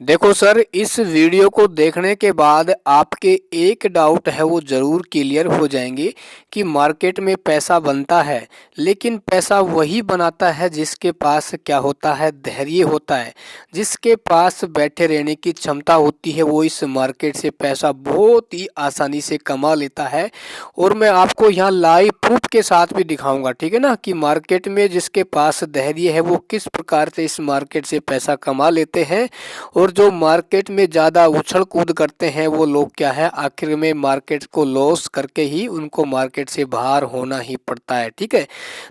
देखो सर, इस वीडियो को देखने के बाद आपके एक डाउट है वो ज़रूर क्लियर हो जाएंगे कि मार्केट में पैसा बनता है, लेकिन पैसा वही बनाता है जिसके पास क्या होता है, धैर्य होता है। जिसके पास बैठे रहने की क्षमता होती है वो इस मार्केट से पैसा बहुत ही आसानी से कमा लेता है। और मैं आपको यहाँ लाइव प्रूफ के साथ भी दिखाऊंगा, ठीक है ना, कि मार्केट में जिसके पास धैर्य है वो किस प्रकार से इस मार्केट से पैसा कमा लेते हैं। और जो मार्केट में ज़्यादा उछल कूद करते हैं वो लोग क्या है, आखिर में मार्केट को लॉस करके ही उनको मार्केट से बाहर होना ही पड़ता है। ठीक है,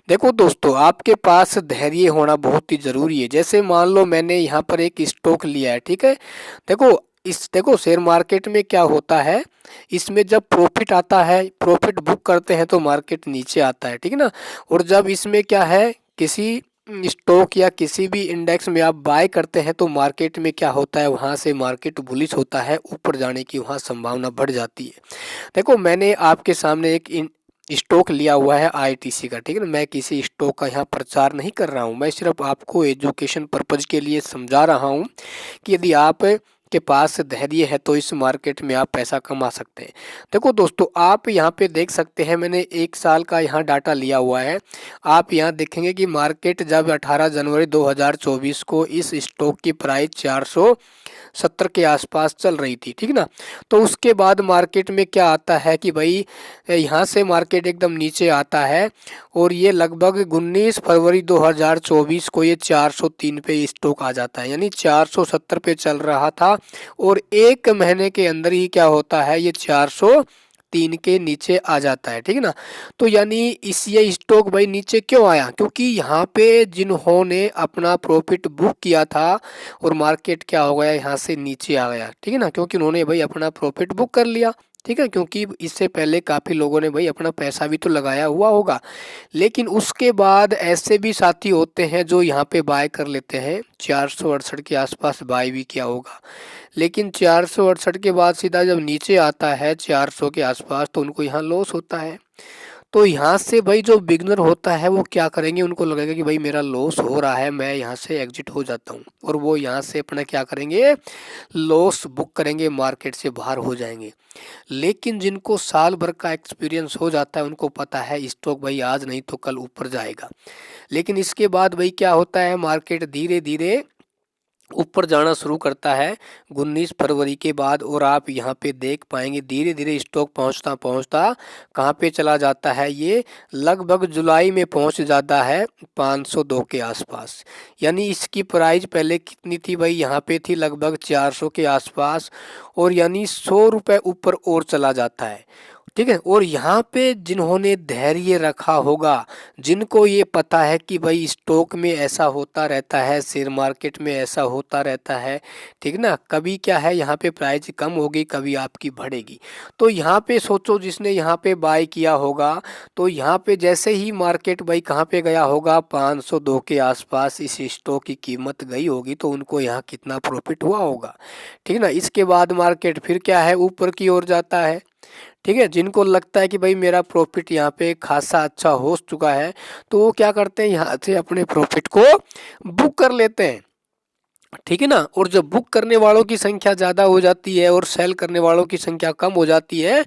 देखो दोस्तों, आपके पास धैर्य होना बहुत ही ज़रूरी है। जैसे मान लो मैंने यहाँ पर एक स्टॉक लिया है, ठीक है। देखो शेयर मार्केट में क्या होता है, इसमें जब प्रॉफिट आता है, प्रॉफिट बुक करते हैं तो मार्केट नीचे आता है, ठीक है ना। और जब इसमें क्या है, किसी स्टॉक या किसी भी इंडेक्स में आप बाय करते हैं तो मार्केट में क्या होता है, वहाँ से मार्केट बुलिश होता है, ऊपर जाने की वहाँ संभावना बढ़ जाती है। देखो मैंने आपके सामने एक स्टॉक लिया हुआ है आईटीसी का, ठीक है ना। मैं किसी स्टॉक का यहाँ प्रचार नहीं कर रहा हूँ, मैं सिर्फ आपको एजुकेशन पर्पज के लिए समझा रहा हूँ कि यदि आप के पास धैर्य है तो इस मार्केट में आप पैसा कमा सकते हैं। देखो दोस्तों, आप यहाँ पे देख सकते हैं, मैंने एक साल का यहाँ डाटा लिया हुआ है। आप यहाँ देखेंगे कि मार्केट जब 18 जनवरी 2024 को इस स्टॉक की प्राइस 470 के आसपास चल रही थी, ठीक ना। तो उसके बाद मार्केट में क्या आता है कि भाई यहाँ से मार्केट एकदम नीचे आता है और ये लगभग 19 फरवरी 2024 को ये 403 पे स्टॉक आ जाता है, यानी 470 पे चल रहा था और एक महीने के अंदर ही क्या होता है, ये 403 के नीचे आ जाता है, ठीक है ना। तो यानी इस ये स्टॉक भाई नीचे क्यों आया, क्योंकि यहाँ पे जिन्होंने अपना प्रॉफिट बुक किया था और मार्केट क्या हो गया, यहाँ से नीचे आ गया, ठीक है ना, क्योंकि उन्होंने भाई अपना प्रॉफिट बुक कर लिया, ठीक है। क्योंकि इससे पहले काफ़ी लोगों ने भाई अपना पैसा भी तो लगाया हुआ होगा। लेकिन उसके बाद ऐसे भी साथी होते हैं जो यहाँ पे बाय कर लेते हैं, 468 के आसपास बाय भी किया होगा, लेकिन 468 के बाद सीधा जब नीचे आता है 400 के आसपास तो उनको यहाँ लॉस होता है। तो यहाँ से भाई जो बिगनर होता है वो क्या करेंगे, उनको लगेगा कि भाई मेरा लॉस हो रहा है, मैं यहाँ से एग्जिट हो जाता हूँ, और वो यहाँ से अपना क्या करेंगे, लॉस बुक करेंगे, मार्केट से बाहर हो जाएंगे। लेकिन जिनको साल भर का एक्सपीरियंस हो जाता है उनको पता है स्टॉक भाई आज नहीं तो कल ऊपर जाएगा। लेकिन इसके बाद भाई क्या होता है, मार्केट धीरे धीरे ऊपर जाना शुरू करता है 19 फरवरी के बाद, और आप यहाँ पे देख पाएंगे धीरे धीरे स्टॉक पहुँचता पहुँचता कहाँ पे चला जाता है, ये लगभग जुलाई में पहुँच जाता है 502 के आसपास। यानी इसकी प्राइस पहले कितनी थी भाई, यहाँ पे थी लगभग 400 के आसपास, और यानी 100 रुपये ऊपर और चला जाता है, ठीक है। और यहाँ पे जिन्होंने धैर्य रखा होगा, जिनको ये पता है कि भाई स्टॉक में ऐसा होता रहता है, शेयर मार्केट में ऐसा होता रहता है, ठीक ना, कभी क्या है यहाँ पे प्राइस कम होगी, कभी आपकी बढ़ेगी। तो यहाँ पे सोचो जिसने यहाँ पे बाय किया होगा, तो यहाँ पे जैसे ही मार्केट भाई कहाँ पे गया होगा, 502 के आसपास इस स्टॉक की कीमत गई होगी, तो उनको यहाँ कितना प्रॉफिट हुआ होगा, ठीक ना। इसके बाद मार्केट फिर क्या है, ऊपर की ओर जाता है, ठीक है। जिनको लगता है कि भाई मेरा प्रॉफिट यहाँ पे खासा अच्छा हो चुका है, तो वो क्या करते हैं, यहाँ से अपने प्रॉफिट को बुक कर लेते हैं, ठीक है ना। और जब बुक करने वालों की संख्या ज़्यादा हो जाती है और सेल करने वालों की संख्या कम हो जाती है,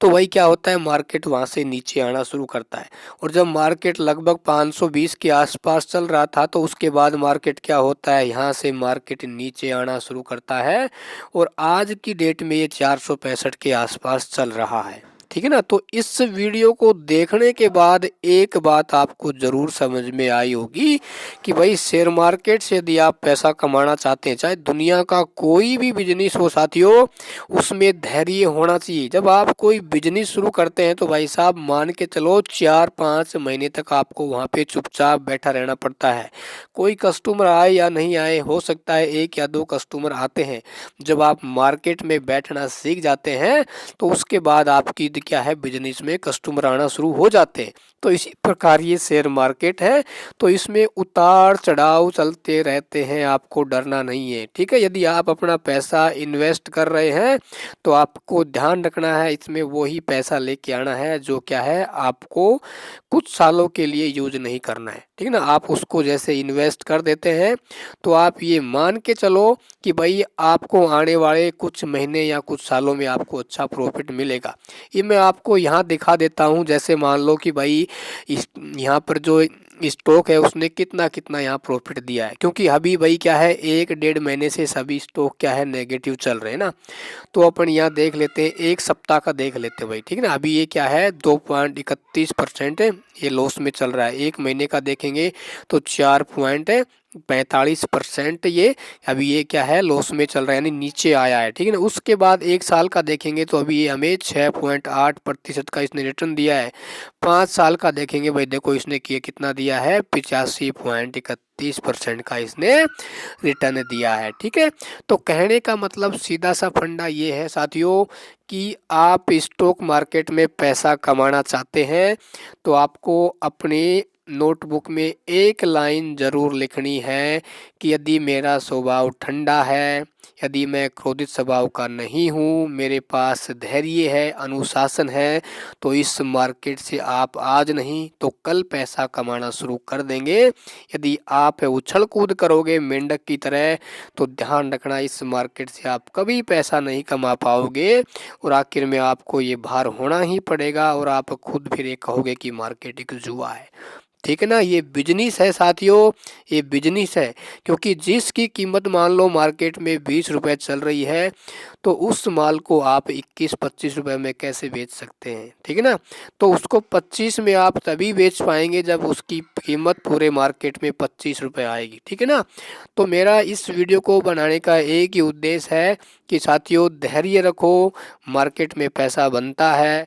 तो वही क्या होता है, मार्केट वहाँ से नीचे आना शुरू करता है। और जब मार्केट लगभग 520 के आसपास चल रहा था, तो उसके बाद मार्केट क्या होता है, यहाँ से मार्केट नीचे आना शुरू करता है, और आज की डेट में ये 465 के आसपास चल रहा है, ठीक है ना। तो इस वीडियो को देखने के बाद एक बात आपको ज़रूर समझ में आई होगी कि भाई शेयर मार्केट से यदि आप पैसा कमाना चाहते हैं, चाहे दुनिया का कोई भी बिजनेस हो साथियों, उसमें धैर्य होना चाहिए। जब आप कोई बिजनेस शुरू करते हैं तो भाई साहब मान के चलो 4-5 महीने तक आपको वहाँ पे चुपचाप बैठा रहना पड़ता है। कोई कस्टमर आए या नहीं आए, हो सकता है 1 या 2 कस्टमर आते हैं। जब आप मार्केट में बैठना सीख जाते हैं तो उसके बाद आपकी क्या है, बिजनेस में कस्टमर आना शुरू हो जाते हैं। तो इसी प्रकार ये शेयर मार्केट है, तो इसमें उतार चढ़ाव चलते रहते हैं, आपको डरना नहीं है, ठीक है। यदि आप अपना पैसा इन्वेस्ट कर रहे हैं तो आपको ध्यान रखना है, इसमें वही पैसा लेके आना है जो क्या है, आपको कुछ सालों के लिए यूज नहीं करना है। ठीक है ना। आप उसको जैसे इन्वेस्ट कर देते हैं तो आप ये मान के चलो कि भाई आपको आने वाले कुछ महीने या कुछ सालों में आपको अच्छा प्रॉफिट मिलेगा। ये मैं आपको यहाँ दिखा देता हूँ। जैसे मान लो कि भाई इस यहाँ पर जो स्टॉक है उसने कितना कितना यहाँ प्रॉफिट दिया है, क्योंकि अभी भाई क्या है 1-1.5 महीने से सभी स्टॉक क्या है नेगेटिव चल रहे हैं ना। तो अपन यहाँ देख लेते हैं, एक सप्ताह का देख लेते हैं भाई, ठीक है ना। अभी ये क्या है 2.31% है, ये लॉस में चल रहा है। एक महीने का देखेंगे तो 4.45% ये अभी ये क्या है लॉस में चल रहा है, यानी नीचे आया है, ठीक है ना। उसके बाद एक साल का देखेंगे तो अभी ये हमें 6.8% का इसने रिटर्न दिया है। 5 साल का देखेंगे भाई, देखो इसने किया कितना दिया है, 85.31% का इसने रिटर्न दिया है, ठीक है। तो कहने का मतलब सीधा सा फंडा ये है साथियों कि आप स्टॉक मार्केट में पैसा कमाना चाहते हैं तो आपको अपने नोटबुक में एक लाइन ज़रूर लिखनी है कि यदि मेरा स्वभाव ठंडा है, यदि मैं क्रोधित स्वभाव का नहीं हूँ, मेरे पास धैर्य है, अनुशासन है, तो इस मार्केट से आप आज नहीं तो कल पैसा कमाना शुरू कर देंगे। यदि आप उछल कूद करोगे मेंढक की तरह तो ध्यान रखना इस मार्केट से आप कभी पैसा नहीं कमा पाओगे और आखिर में आपको ये भार होना ही पड़ेगा और आप खुद फिर ये कहोगे कि मार्केट एक जुआ है, ठीक है ना। ये बिजनेस है साथियों, ये बिजनेस है। क्योंकि जिसकी कीमत मान लो मार्केट में 20 रुपये चल रही है तो उस माल को आप 21-25 रुपये में कैसे बेच सकते हैं, ठीक है ना। तो उसको 25 में आप तभी बेच पाएंगे जब उसकी कीमत पूरे मार्केट में 25 रुपये आएगी, ठीक है ना। तो मेरा इस वीडियो को बनाने का एक ही उद्देश्य है कि साथियों धैर्य रखो, मार्केट में पैसा बनता है।